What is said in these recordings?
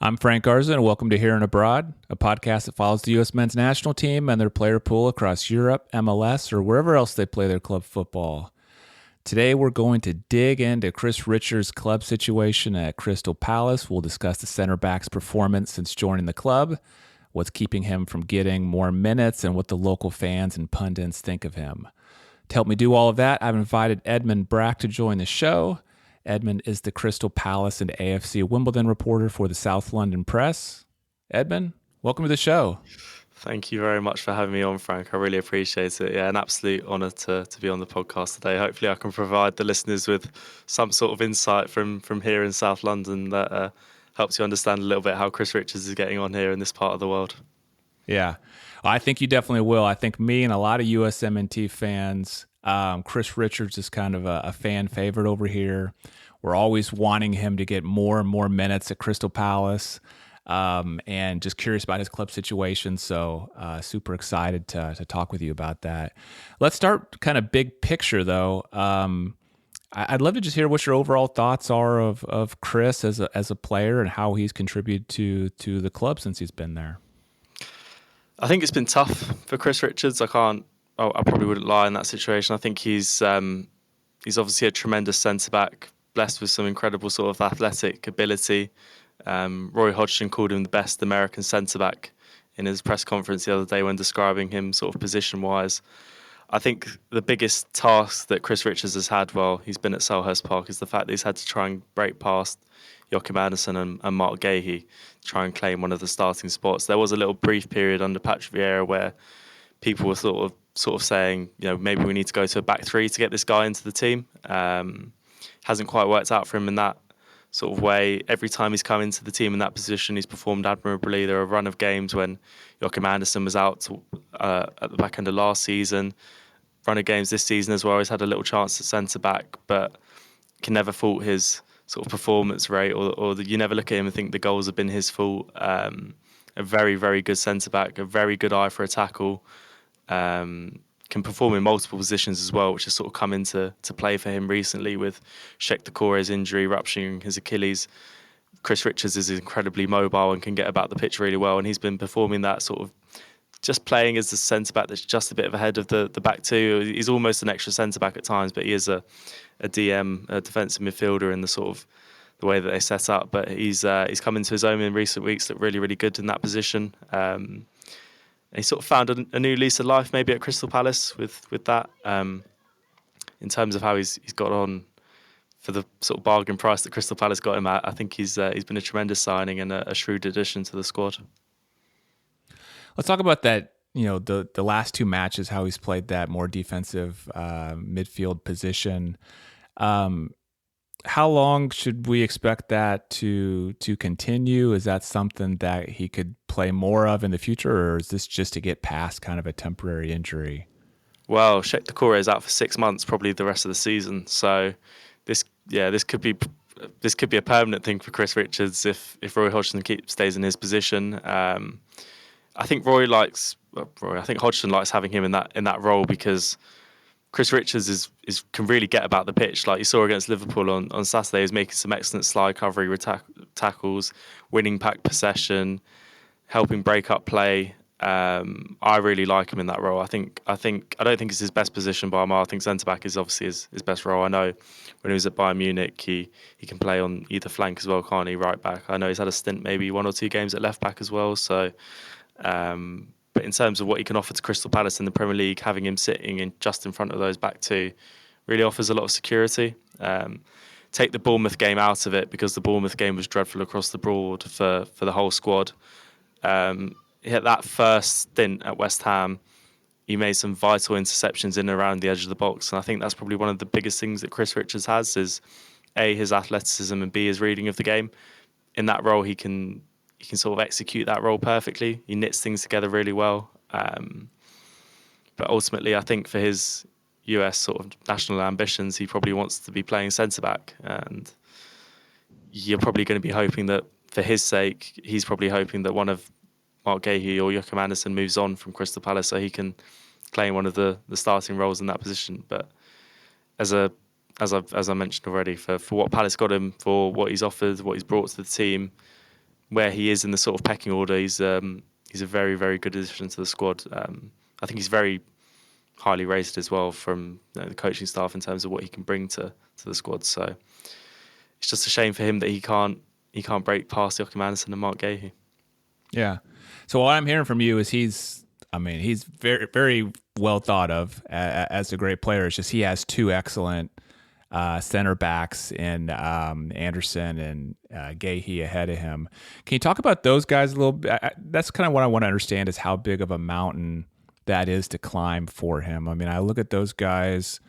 I'm Frank Garza, and welcome to Here and Abroad, a podcast that follows the U.S. men's national team and their player pool across Europe, MLS, or wherever else they play their club football. Today, we're going to dig into Chris Richards' club situation at Crystal Palace. We'll discuss the center back's performance since joining the club, what's keeping him from getting more minutes, and what the local fans and pundits think of him. To help me do all of that, I've invited Edmund Brack to join the show. Edmund is the Crystal Palace and AFC Wimbledon reporter for the South London Press. Edmund, welcome to the show. Thank you very much for having me on, Frank. I really appreciate it. Yeah, an absolute honour to be on the podcast today. Hopefully I can provide the listeners with some sort of insight from here in South London that helps you understand a little bit how Chris Richards is getting on here in this part of the world. Yeah, I think you definitely will. I think me and a lot of USMNT fans, Chris Richards is kind of a fan favorite over here. We're always wanting him to get more and more minutes at Crystal Palace, and just curious about his club situation. So super excited to talk with you about that. Let's start kind of big picture, though. I'd love to just hear what your overall thoughts are of Chris as a player and how he's contributed to the club since he's been there. I think it's been tough for Chris Richards. I probably wouldn't lie in that situation. I think he's obviously a tremendous centre back, blessed with some incredible sort of athletic ability. Roy Hodgson called him the best American centre back in his press conference the other day when describing him sort of position wise. I think the biggest task that Chris Richards has had while he's been at Selhurst Park is the fact that he's had to try and break past Joachim Andersen and Mark Gahey to try and claim one of the starting spots. There was a little brief period under Patrick Vieira where people were sort of saying, maybe we need to go to a back three to get this guy into the team. Hasn't quite worked out for him in that sort of way. Every time he's come into the team in that position, he's performed admirably. There are a run of games when Joachim Andersen was out at the back end of last season. Run of games this season as well. He's had a little chance at centre back, but can never fault his sort of performance rate, or you never look at him and think the goals have been his fault. A very, very good centre back, a very good eye for a tackle. Can perform in multiple positions as well, which has sort of come into play for him recently with Sheikh Doucouré's injury, rupturing his Achilles. Chris Richards is incredibly mobile and can get about the pitch really well, and he's been performing that sort of just playing as the centre-back that's just a bit ahead of the back two. He's almost an extra centre-back at times, but he is a DM, a defensive midfielder in the sort of the way that they set up. But he's come into his own in recent weeks, looked really, really good in that position. He sort of found a new lease of life maybe at Crystal Palace with that, in terms of how he's got on for the sort of bargain price that Crystal Palace got him at. I think he's been a tremendous signing and a shrewd addition to the squad. Let's talk about that. The last two matches, how he's played that more defensive midfield position. How long should we expect that to continue? Is that something that he could play more of in the future, or is this just to get past kind of a temporary injury? Well, Sheikh Doucouré is out for 6 months, probably the rest of the season. So this could be a permanent thing for Chris Richards if Roy Hodgson stays in his position. I think Hodgson likes having him in that role because Chris Richards can really get about the pitch. Like you saw against Liverpool on Saturday, he was making some excellent slide recovery with tackles, winning pack possession, helping break up play. I really like him in that role. I don't think it's his best position by a mile. I think centre back is obviously his best role. I know when he was at Bayern Munich, he can play on either flank as well, can't he? Right back. I know he's had a stint, maybe 1 or 2 games at left back as well. So. But in terms of what he can offer to Crystal Palace in the Premier League, having him sitting just in front of those back two really offers a lot of security. Take the Bournemouth game out of it because the Bournemouth game was dreadful across the board for the whole squad. He had that first stint at West Ham. He made some vital interceptions in and around the edge of the box, and I think that's probably one of the biggest things that Chris Richards has is A, his athleticism, and B, his reading of the game. In that role, he can sort of execute that role perfectly. He knits things together really well. But ultimately, I think for his US sort of national ambitions, he probably wants to be playing centre-back. And you're probably going to be hoping that, for his sake, he's probably hoping that one of Mark Gahey or Joachim Andersen moves on from Crystal Palace so he can claim one of the starting roles in that position. But as I mentioned already, for what Palace got him, for what he's offered, what he's brought to the team, where he is in the sort of pecking order, he's a very, very good addition to the squad. I think he's very highly rated as well from the coaching staff in terms of what he can bring to the squad. So it's just a shame for him that he can't break past Joachim Andersen and Mark Gahey. Yeah. So what I'm hearing from you is he's very, very well thought of as a great player. It's just he has two excellent center backs in Anderson and Gahey ahead of him. Can you talk about those guys a little bit? That's kind of what I want to understand is how big of a mountain that is to climb for him. I mean, I look at those guys.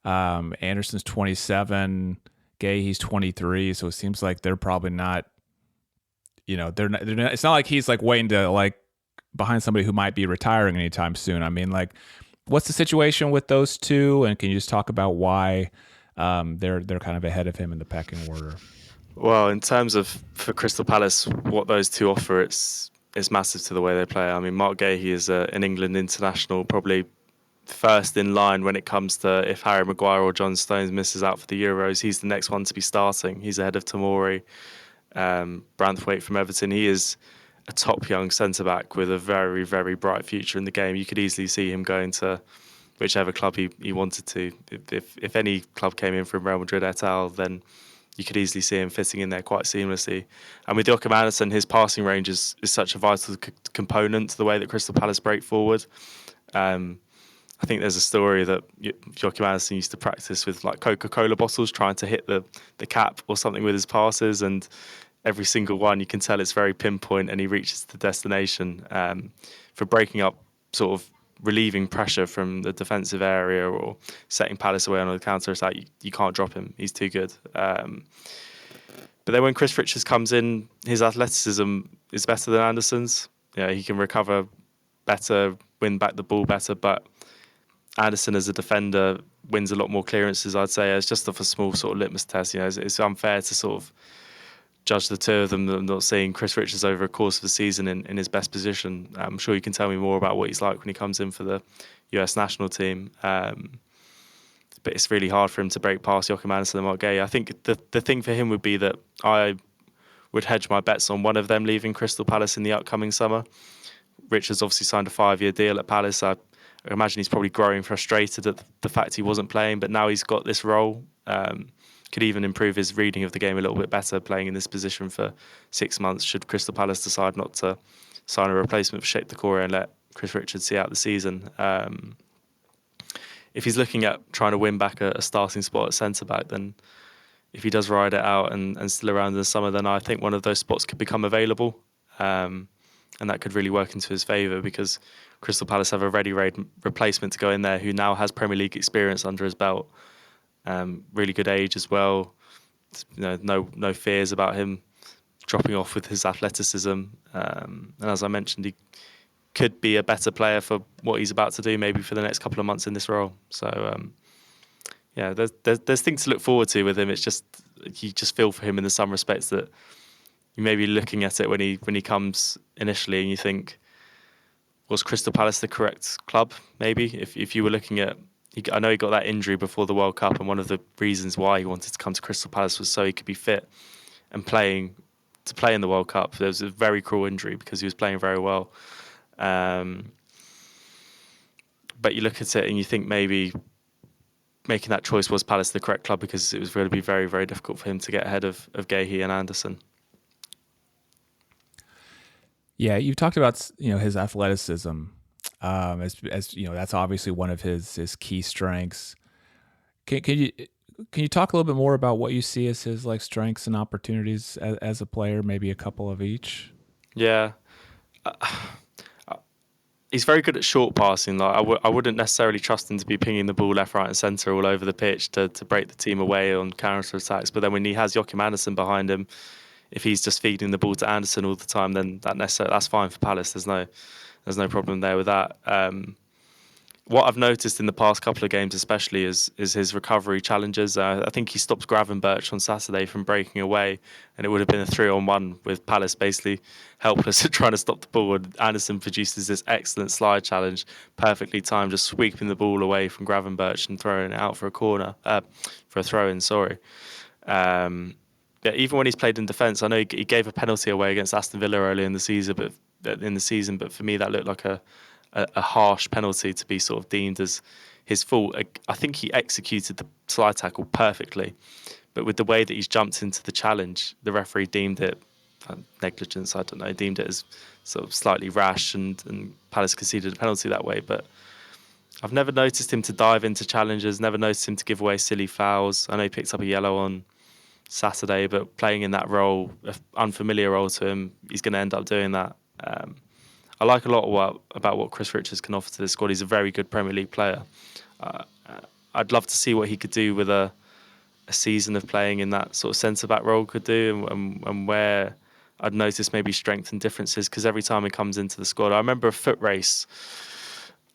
Anderson's 27, Gahey's 23, so it seems like they're probably not. They're not. It's not like he's like waiting to like behind somebody who might be retiring anytime soon. I mean, like, what's the situation with those two? And can you just talk about why they're kind of ahead of him in the pecking order? Well, in terms of for Crystal Palace, what those two offer, it's massive to the way they play. I mean, Mark Gahey is an England international, probably first in line when it comes to if Harry Maguire or John Stones misses out for the Euros, he's the next one to be starting. He's ahead of Tomori, Branthwaite from Everton. He is a top young centre-back with a very, very bright future in the game. You could easily see him going to whichever club he wanted to. If any club came in from Real Madrid et al., then you could easily see him fitting in there quite seamlessly. And with Joachim Andersen, his passing range is such a vital component to the way that Crystal Palace break forward. I think there's a story that Joachim Andersen used to practice with like Coca-Cola bottles, trying to hit the cap or something with his passes, and every single one you can tell it's very pinpoint, and he reaches the destination. For breaking up, sort of relieving pressure from the defensive area or setting Palace away on the counter attack, you can't drop him. He's too good. But then when Chris Richards comes in, his athleticism is better than Anderson's. He can recover better, win back the ball better, but Anderson as a defender wins a lot more clearances, I'd say. It's just off a small sort of litmus test. It's unfair to sort of judge the two of them. I'm not seeing Chris Richards over a course of the season in his best position. I'm sure you can tell me more about what he's like when he comes in for the US national team. But it's really hard for him to break past Joachim Andersen and Mark Gahey. I think the thing for him would be that I would hedge my bets on one of them leaving Crystal Palace in the upcoming summer. Richards obviously signed a 5-year deal at Palace. I imagine he's probably growing frustrated at the fact he wasn't playing, but now he's got this role. Could even improve his reading of the game a little bit better playing in this position for 6 months should Crystal Palace decide not to sign a replacement for Sheikh Doucouré and let Chris Richards see out the season. If he's looking at trying to win back a starting spot at centre-back, then if he does ride it out and still around in the summer, then I think one of those spots could become available. And that could really work into his favour because Crystal Palace have a ready-made replacement to go in there who now has Premier League experience under his belt. Really good age as well. No fears about him dropping off with his athleticism. And as I mentioned, he could be a better player for what he's about to do, maybe for the next couple of months in this role. So, there's things to look forward to with him. It's just you just feel for him in some respects that you may be looking at it when he comes initially and you think, was Crystal Palace the correct club? Maybe if you were looking at, I know he got that injury before the World Cup, and one of the reasons why he wanted to come to Crystal Palace was so he could be fit and play in the World Cup. There was a very cruel injury because he was playing very well. But you look at it and you think maybe making that choice was Palace the correct club because it was going to be very, very difficult for him to get ahead of Gahey and Anderson. Yeah, you talked about his athleticism. As that's obviously one of his key strengths. Can you talk a little bit more about what you see as his like strengths and opportunities as a player? Maybe a couple of each. Yeah, he's very good at short passing. Like I wouldn't necessarily trust him to be pinging the ball left, right, and centre all over the pitch to break the team away on counter attacks. But then when he has Joachim Andersen behind him, if he's just feeding the ball to Andersen all the time, then that's fine for Palace. There's no problem there with that. What I've noticed in the past couple of games especially is his recovery challenges. I think he stopped Gravenberch on Saturday from breaking away, and it would have been a 3-on-1 with Palace basically helpless at trying to stop the ball. And Anderson produces this excellent slide challenge, perfectly timed, just sweeping the ball away from Gravenberch and throwing it out for a corner, for a throw-in, sorry. yeah, even when he's played in defence, I know he gave a penalty away against Aston Villa earlier in the season, but for me that looked like a harsh penalty to be sort of deemed as his fault. I think he executed the slide tackle perfectly, but with the way that he's jumped into the challenge, the referee deemed it negligence. I don't know, deemed it as sort of slightly rash, and Palace conceded a penalty that way. But I've never noticed him to dive into challenges, never noticed him to give away silly fouls. I know he picked up a yellow on Saturday, but playing in that role, an unfamiliar role to him, he's going to end up doing that. I like a lot about what Chris Richards can offer to this squad. He's a very good Premier League player. I'd love to see what he could do with a season of playing in that sort of centre-back role could do, and where I'd notice maybe strength and differences, because every time he comes into the squad, I remember a foot race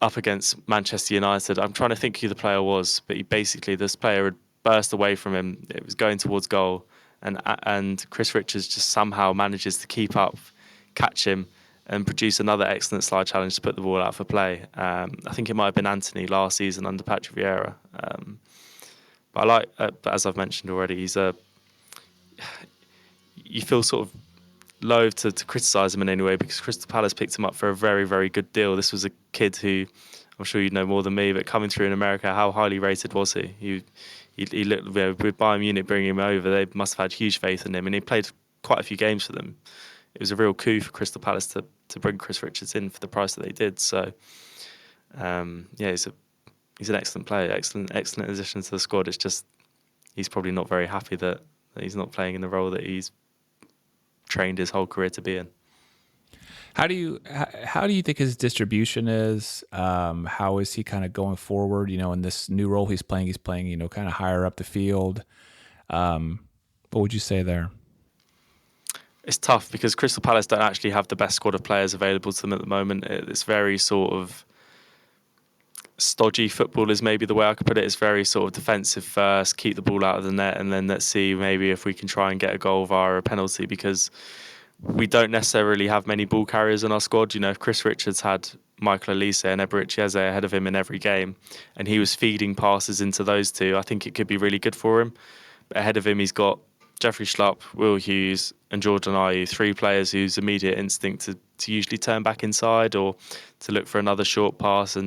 up against Manchester United. I'm trying to think who the player was, but this player had burst away from him. It was going towards goal, and Chris Richards just somehow manages to keep up, catch him, and produce another excellent slide challenge to put the ball out for play. I think it might have been Anthony last season under Patrick Vieira. But I like, but as I've mentioned already, you feel sort of loath to criticise him in any way, because Crystal Palace picked him up for a very, very good deal. This was a kid who, I'm sure you know more than me, but coming through in America, how highly rated was he? He looked, with Bayern Munich bringing him over, they must have had huge faith in him, and he played quite a few games for them. It was a real coup for Crystal Palace to bring Chris Richards in for the price that they did. So, he's an excellent player, excellent addition to the squad. It's just he's probably not very happy that he's not playing in the role that he's trained his whole career to be in. How do you think his distribution is? How is he kind of going forward? In this new role he's playing, kind of higher up the field. What would you say there? It's tough because Crystal Palace don't actually have the best squad of players available to them at the moment. It's very sort of stodgy football is maybe the way I could put it. It's very sort of defensive first, keep the ball out of the net, and then let's see maybe if we can try and get a goal via a penalty, because we don't necessarily have many ball carriers in our squad. If Chris Richards had Michael Olise and Eberechi Eze ahead of him in every game, and he was feeding passes into those two, I think it could be really good for him. But ahead of him, he's got Jeffrey Schlupp, Will Hughes, and Jordan Ayew, three players whose immediate instinct to usually turn back inside or to look for another short pass.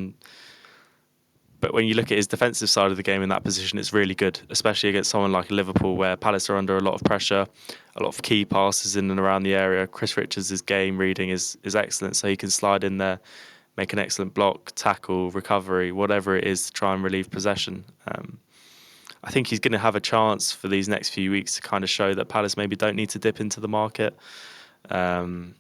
But when you look at his defensive side of the game in that position, it's really good, especially against someone like Liverpool, where Palace are under a lot of pressure, a lot of key passes in and around the area. Chris Richards' game reading is excellent, so he can slide in there, make an excellent block, tackle, recovery, whatever it is to try and relieve possession. I think he's going to have a chance for these next few weeks to kind of show that Palace maybe don't need to dip into the market. And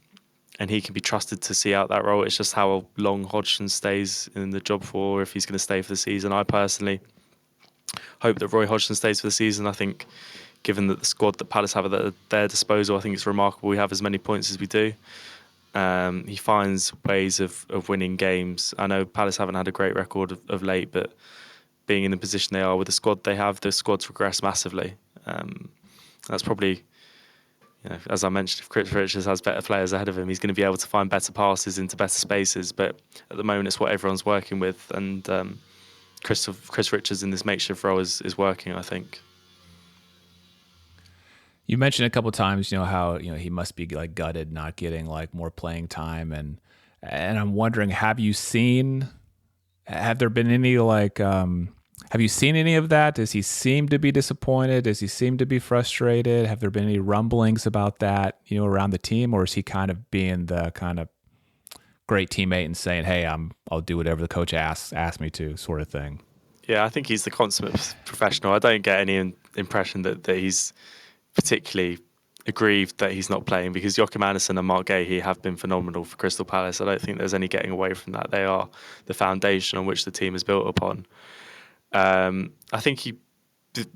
he can be trusted to see out that role. It's just how long Hodgson stays in the job for, or if he's going to stay for the season. I personally hope that Roy Hodgson stays for the season. I think, given that the squad that Palace have at their disposal, I think it's remarkable we have as many points as we do. He finds ways of winning games. I know Palace haven't had a great record of late, but being in the position they are with the squad they have, the squad's regressed massively. That's probably... as I mentioned, if Chris Richards has better players ahead of him, he's going to be able to find better passes into better spaces. But at the moment, it's what everyone's working with, and Chris Richards in this makeshift role is working, I think. You mentioned a couple of times, how he must be like gutted not getting like more playing time, and I'm wondering, have there been any have you seen any of that? Does he seem to be disappointed? Does he seem to be frustrated? Have there been any rumblings about that, around the team, or is he kind of being the kind of great teammate and saying, "Hey, I'll do whatever the coach asks me to," sort of thing? Yeah, I think he's the consummate professional. I don't get any impression that he's particularly aggrieved that he's not playing, because Joachim Andersen and Mark Gahey have been phenomenal for Crystal Palace. I don't think there's any getting away from that. They are the foundation on which the team is built upon. I think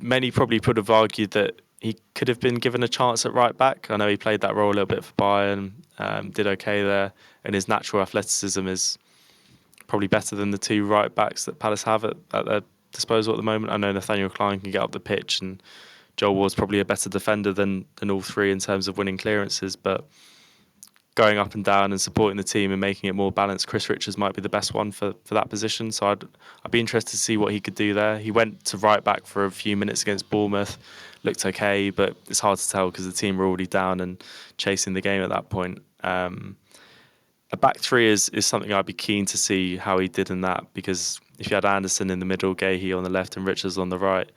many probably could have argued that he could have been given a chance at right back. I know he played that role a little bit for Bayern, did okay there, and his natural athleticism is probably better than the two right backs that Palace have at their disposal at the moment. I know Nathaniel Klein can get up the pitch, and Joel Ward's probably a better defender than all three in terms of winning clearances, but going up and down and supporting the team and making it more balanced, Chris Richards might be the best one for that position. So I'd be interested to see what he could do there. He went to right back for a few minutes against Bournemouth, looked okay, but it's hard to tell because the team were already down and chasing the game at that point. A back three is something I'd be keen to see how he did in that, because if you had Anderson in the middle, Gahey on the left and Richards on the right,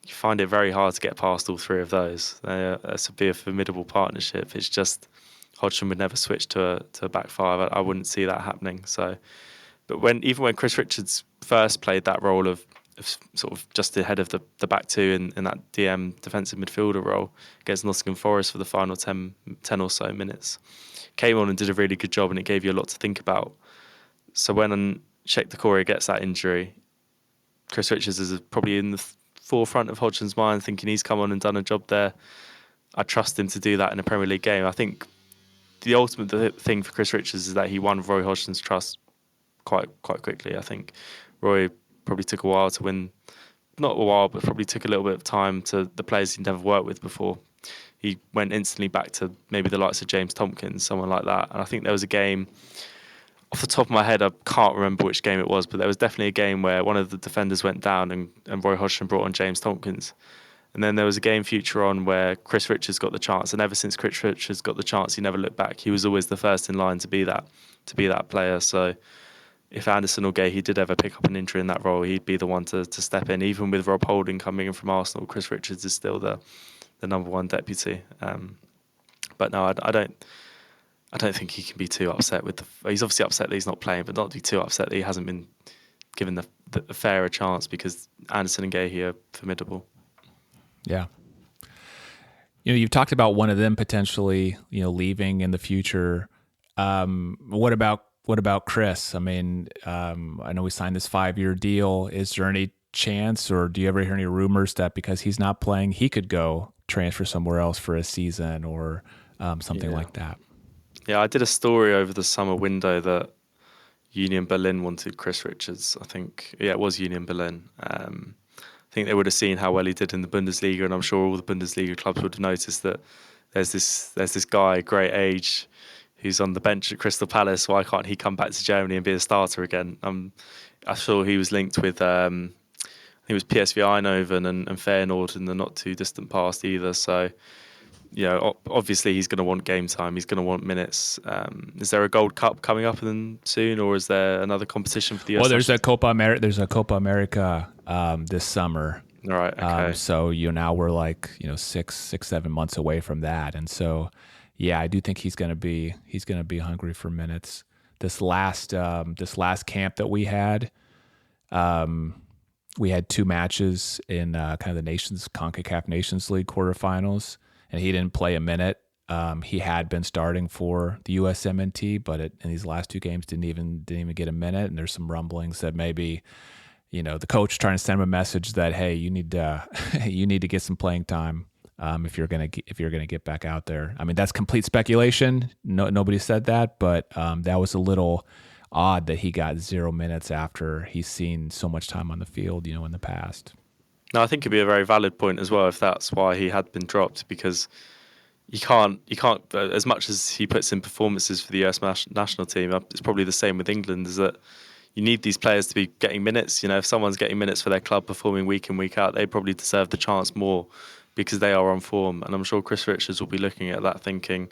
you find it very hard to get past all three of those. This would be a formidable partnership. It's just Hodgson would never switch to a back five. I wouldn't see that happening. So, but even when Chris Richards first played that role of sort of just ahead of the back two in that DM defensive midfielder role against Nottingham Forest for the final 10 or so minutes, came on and did a really good job, and it gave you a lot to think about. So when Sheikh Doucouré gets that injury, Chris Richards is probably in the forefront of Hodgson's mind, thinking he's come on and done a job there. I trust him to do that in a Premier League game. I think the ultimate thing for Chris Richards is that he won Roy Hodgson's trust quite quickly. I think Roy probably took a while to win, not a while, but probably took a little bit of time to the players he'd never worked with before. He went instantly back to maybe the likes of James Tompkins, someone like that. And I think there was a game, off the top of my head, I can't remember which game it was, but there was definitely a game where one of the defenders went down and Roy Hodgson brought on James Tompkins. And then there was a game future on where Chris Richards got the chance, and ever since Chris Richards got the chance, he never looked back. He was always the first in line to be that player. So if Anderson or Gahey did ever pick up an injury in that role, he'd be the one to step in. Even with Rob Holding coming in from Arsenal, Chris Richards is still the number one deputy. But no, I don't think he can be too upset with he's obviously upset that he's not playing, but not be too upset that he hasn't been given the fairer chance, because Anderson and Gahey are formidable. Yeah. You've talked about one of them potentially, leaving in the future. What about Chris? I mean, I know we signed this 5-year deal. Is there any chance, or do you ever hear any rumors that because he's not playing, he could go transfer somewhere else for a season or something like that? Yeah, I did a story over the summer window that Union Berlin wanted Chris Richards. I think, it was Union Berlin. I think they would have seen how well he did in the Bundesliga, and I'm sure all the Bundesliga clubs would have noticed that there's this guy, great age, who's on the bench at Crystal Palace. Why can't he come back to Germany and be a starter again? I saw he was linked with, I think it was PSV Eindhoven and Feyenoord in the not too distant past either. So, obviously he's going to want game time. He's going to want minutes. Is there a Gold Cup coming up soon, or is there another competition for the US? Well, there's a Copa America this summer. Right. Okay. So now we're like 6-7 months away from that, and so I do think he's going to be hungry for minutes. This last camp that we had 2 matches in kind of the CONCACAF Nations League quarterfinals, and he didn't play a minute. He had been starting for the USMNT, but in these last 2 games didn't even get a minute. And there's some rumblings that maybe the coach trying to send him a message that, hey, you need to get some playing time if you're gonna get back out there. I mean, that's complete speculation. Nobody said that, but that was a little odd that he got 0 minutes after he's seen so much time on the field, in the past. No, I think it'd be a very valid point as well if that's why he had been dropped, because you can't as much as he puts in performances for the US national team. It's probably the same with England, is that you need these players to be getting minutes. If someone's getting minutes for their club, performing week in, week out, they probably deserve the chance more because they are on form. And I'm sure Chris Richards will be looking at that thinking,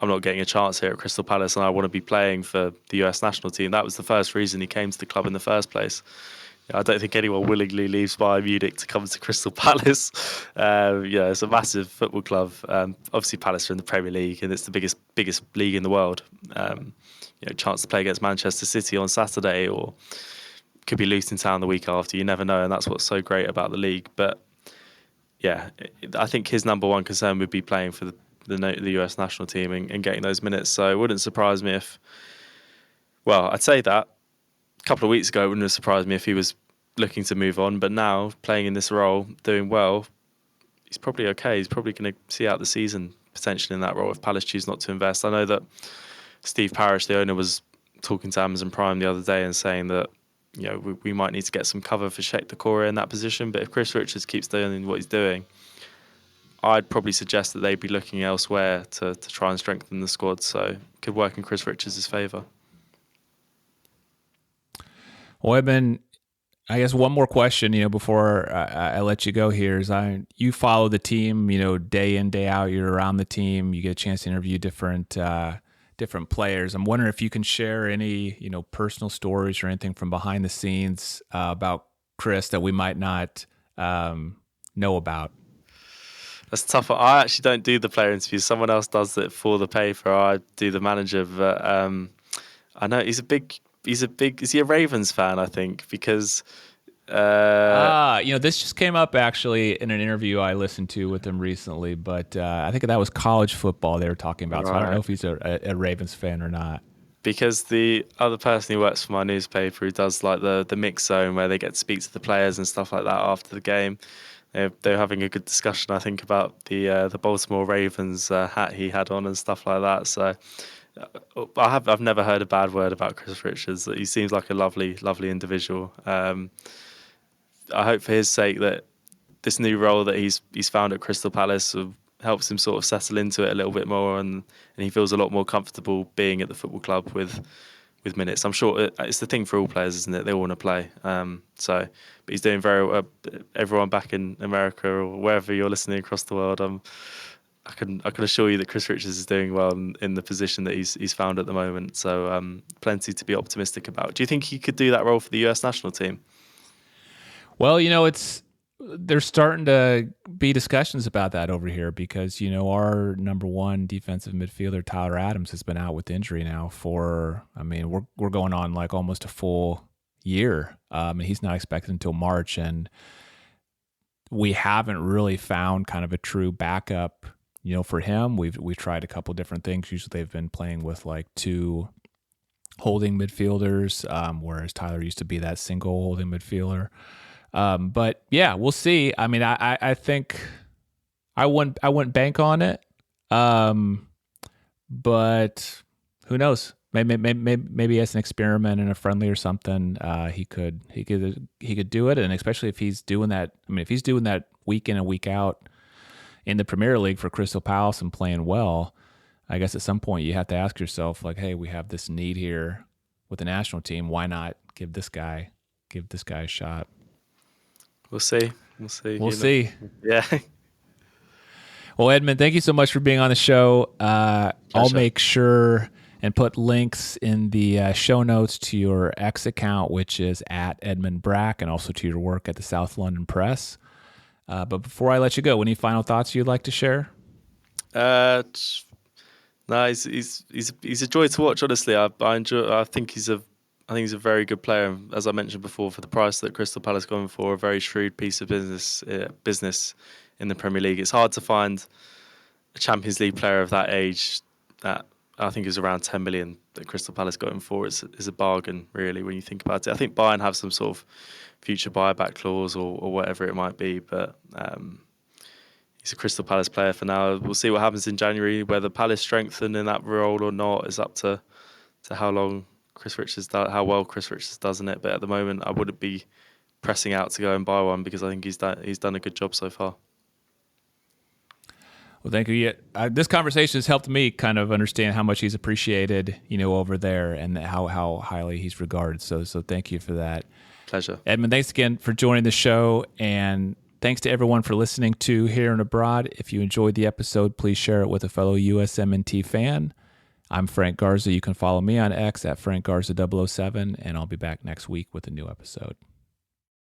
I'm not getting a chance here at Crystal Palace and I want to be playing for the US national team. That was the first reason he came to the club in the first place. I don't think anyone willingly leaves Bayern Munich to come to Crystal Palace. It's a massive football club. Obviously, Palace are in the Premier League, and it's the biggest league in the world. Chance to play against Manchester City on Saturday, or could be Luton Town the week after. You never know, and that's what's so great about the league. But I think his number one concern would be playing for the US national team and getting those minutes. So it wouldn't surprise me if. Well, I'd say that. A couple of weeks ago, it wouldn't have surprised me if he was looking to move on. But now, playing in this role, doing well, he's probably okay. He's probably going to see out the season potentially in that role if Palace choose not to invest. I know that Steve Parish, the owner, was talking to Amazon Prime the other day and saying that we might need to get some cover for Sheikh Doucouré in that position. But if Chris Richards keeps doing what he's doing, I'd probably suggest that they'd be looking elsewhere to try and strengthen the squad. So could work in Chris Richards' favour. Well, Edmund, I guess one more question, before I let you go here is you follow the team, day in, day out. You're around the team. You get a chance to interview different players. I'm wondering if you can share any, personal stories or anything from behind the scenes about Chris that we might not know about. That's tough. I actually don't do the player interviews. Someone else does it for the paper. I do the manager. But I know is he a Ravens fan? I think because this just came up actually in an interview I listened to with him recently. But I think that was college football they were talking about. Right. So I don't know if he's a Ravens fan or not. Because the other person who works for my newspaper, who does like the mix zone where they get to speak to the players and stuff like that after the game. They're having a good discussion, I think, about the Baltimore Ravens hat he had on and stuff like that. So I've never heard a bad word about Chris Richards. He seems like a lovely individual. I hope for his sake that this new role that he's found at Crystal Palace helps him sort of settle into it a little bit more, and he feels a lot more comfortable being at the football club with minutes. I'm sure it's the thing for all players, isn't it? They all want to play. But he's doing very well. Everyone back in America or wherever you're listening across the world, I can assure you that Chris Richards is doing well in the position that he's found at the moment. So plenty to be optimistic about. Do you think he could do that role for the US national team? Well, there's starting to be discussions about that over here because, our number one defensive midfielder, Tyler Adams, has been out with injury now we're going on like almost a full year. And he's not expected until March. And we haven't really found kind of a true backup, for him. We've tried a couple different things. Usually they've been playing with like two holding midfielders, whereas Tyler used to be that single holding midfielder. But yeah, we'll see. I mean, I think I wouldn't bank on it. But who knows? Maybe as an experiment in a friendly or something, he could do it. And especially if he's doing that. I mean, if he's doing that week in and week out in the Premier League for Crystal Palace and playing well, I guess at some point you have to ask yourself, like, hey, we have this need here with the national team. Why not give this guy a shot? We'll see. We'll see. Yeah. Well, Edmund, thank you so much for being on the show. I'll make sure and put links in the show notes to your X account, which is at Edmund Brack, and also to your work at the South London Press. But before I let you go, any final thoughts you'd like to share? No, he's a joy to watch. Honestly, I enjoy. I think he's a very good player. As I mentioned before, for the price that Crystal Palace going for, a very shrewd piece of business in the Premier League. It's hard to find a Champions League player of that age that I think is around 10 million that Crystal Palace going for. Is a bargain, really, when you think about it. I think Bayern have some sort of future buyback clause or whatever it might be, but he's a Crystal Palace player for now. We'll see what happens in January. Whether Palace strengthen in that role or not is up to how long how well Chris Richards does in it. But at the moment, I wouldn't be pressing out to go and buy one because I think he's done a good job so far. Well, thank you. Yeah, this conversation has helped me kind of understand how much he's appreciated, over there, and how highly he's regarded. So thank you for that. Pleasure. Edmund, thanks again for joining the show, and thanks to everyone for listening to Here and Abroad. If you enjoyed the episode, please share it with a fellow USMNT fan. I'm Frank Garza. You can follow me on X at FrankGarza007, and I'll be back next week with a new episode.